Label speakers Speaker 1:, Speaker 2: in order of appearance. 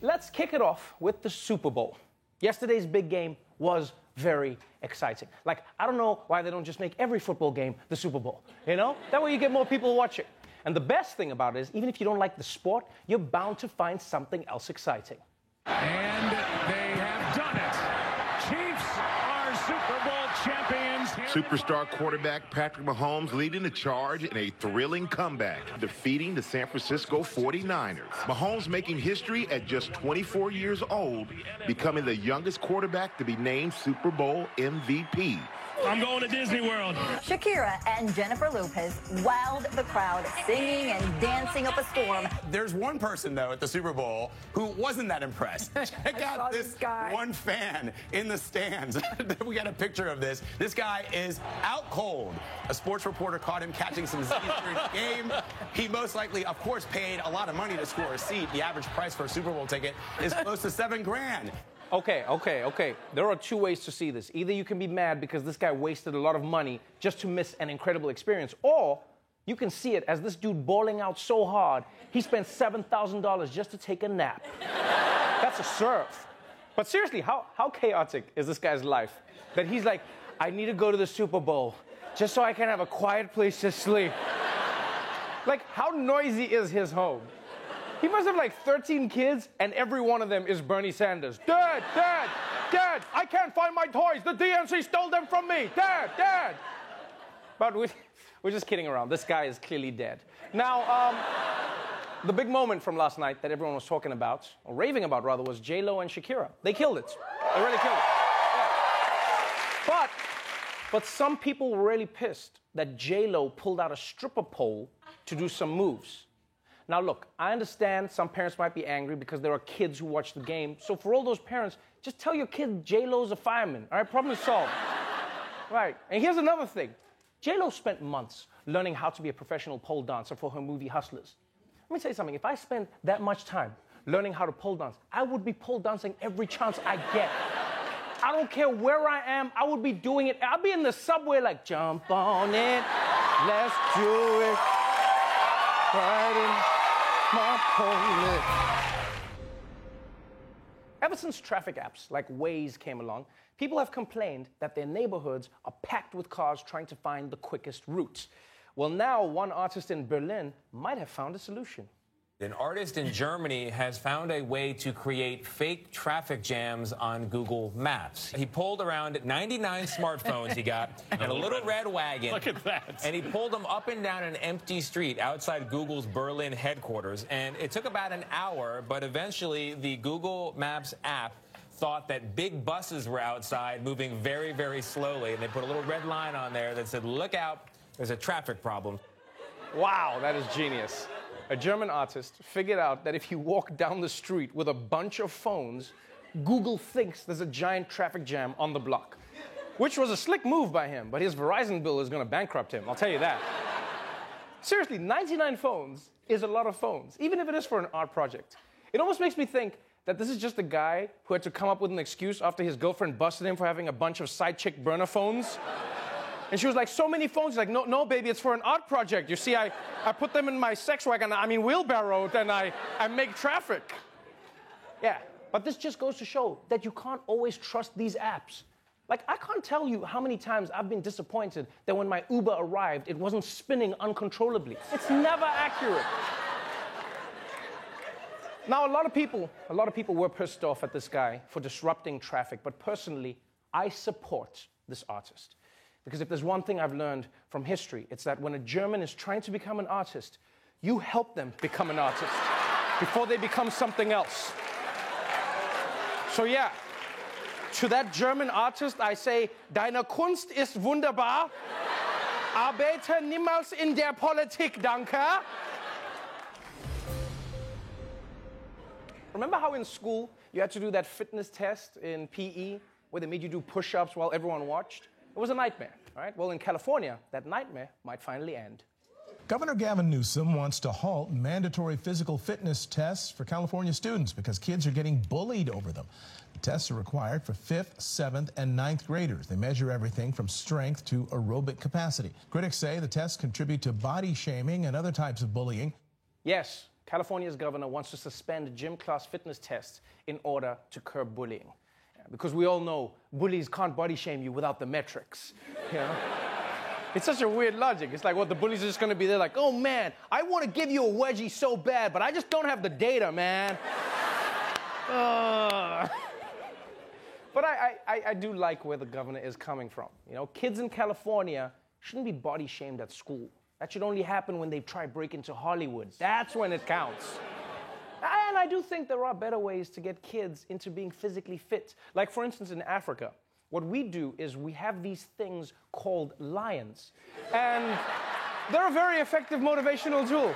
Speaker 1: Let's kick it off with the Super Bowl. Yesterday's big game was very exciting. Like, I don't know why they don't just make every football game the Super Bowl, you know? That way you get more people watching. And the best thing about it is, even if you don't like the sport, you're bound to find something else exciting.
Speaker 2: And they have done it. Chiefs are Super Bowl champions.
Speaker 3: Superstar quarterback Patrick Mahomes leading the charge in a thrilling comeback, defeating the San Francisco 49ers. Mahomes making history at just 24 years old, becoming the youngest quarterback to be named Super Bowl MVP.
Speaker 2: I'm going to Disney World.
Speaker 4: Shakira and Jennifer Lopez wowed the crowd, singing and dancing up a storm.
Speaker 5: There's one person, though, at the Super Bowl who wasn't that impressed. Check out this guy. One fan in the stands. We got a picture of this. This guy is out cold. A sports reporter caught him catching some Z's during the game. He most likely, of course, paid a lot of money to score a seat. The average price for a Super Bowl ticket is close to $7,000.
Speaker 1: Okay. There are two ways to see this. Either you can be mad because this guy wasted a lot of money just to miss an incredible experience, or you can see it as this dude balling out so hard, he spent $7,000 just to take a nap. That's a serve. But seriously, how chaotic is this guy's life? That he's like, I need to go to the Super Bowl just so I can have a quiet place to sleep. Like, how noisy is his home? He must have like 13 kids, and every one of them is Bernie Sanders. Dad, I can't find my toys. The DNC stole them from me. Dad. But we're just kidding around. This guy is clearly dead. Now, the big moment from last night that everyone was talking about, or raving about rather, was J-Lo and Shakira. They killed it. They really killed it. Yeah. But some people were really pissed that J-Lo pulled out a stripper pole to do some moves. Now, look, I understand some parents might be angry because there are kids who watch the game. So for all those parents, just tell your kid J-Lo's a fireman. All right, problem solved. Right. And here's another thing. J-Lo spent months learning how to be a professional pole dancer for her movie Hustlers. Let me tell you something. If I spent that much time learning how to pole dance, I would be pole dancing every chance I get. I don't care where I am. I would be doing it. I'll be in the subway like, jump on it. Let's do it. Right in my pole. Ever since traffic apps like Waze came along, people have complained that their neighborhoods are packed with cars trying to find the quickest routes. Well, now one artist in Berlin might have found a solution.
Speaker 6: An artist in Germany has found a way to create fake traffic jams on Google Maps. He pulled around 99 smartphones he got and a little red wagon.
Speaker 2: Look at that.
Speaker 6: And he pulled them up and down an empty street outside Google's Berlin headquarters. And it took about an hour, but eventually the Google Maps app thought that big buses were outside moving very, very slowly. And they put a little red line on there that said, look out, there's a traffic problem.
Speaker 1: Wow, that is genius. A German artist figured out that if you walk down the street with a bunch of phones, Google thinks there's a giant traffic jam on the block. Which was a slick move by him, but his Verizon bill is going to bankrupt him, I'll tell you that. Seriously, 99 phones is a lot of phones, even if it is for an art project. It almost makes me think that this is just a guy who had to come up with an excuse after his girlfriend busted him for having a bunch of side chick burner phones. And she was like, so many phones. He's like, no, baby, it's for an art project. You see, I put them in my sex wagon, wheelbarrow, and I make traffic. Yeah, but this just goes to show that you can't always trust these apps. Like, I can't tell you how many times I've been disappointed that when my Uber arrived, it wasn't spinning uncontrollably. It's never accurate. Now, a lot of people were pissed off at this guy for disrupting traffic, but personally, I support this artist. Because if there's one thing I've learned from history, it's that when a German is trying to become an artist, you help them become an artist before they become something else. So yeah, to that German artist, I say, deine Kunst ist wunderbar, arbeite niemals in der Politik, danke. Remember how in school you had to do that fitness test in PE where they made you do push-ups while everyone watched? It was a nightmare, all right? Well, in California, that nightmare might finally end.
Speaker 7: Governor Gavin Newsom wants to halt mandatory physical fitness tests for California students because kids are getting bullied over them. The tests are required for 5th, 7th, and 9th graders. They measure everything from strength to aerobic capacity. Critics say the tests contribute to body shaming and other types of bullying.
Speaker 1: Yes, California's governor wants to suspend gym class fitness tests in order to curb bullying. Because we all know bullies can't body shame you without the metrics. You know? It's such a weird logic. It's like, well, the bullies are just going to be there like, oh, man, I want to give you a wedgie so bad, but I just don't have the data, man. But I do like where the governor is coming from. You know, kids in California shouldn't be body shamed at school. That should only happen when they try break into Hollywood. That's when it counts. And I do think there are better ways to get kids into being physically fit. Like, for instance, in Africa, what we do is we have these things called lions. And they're a very effective motivational tool.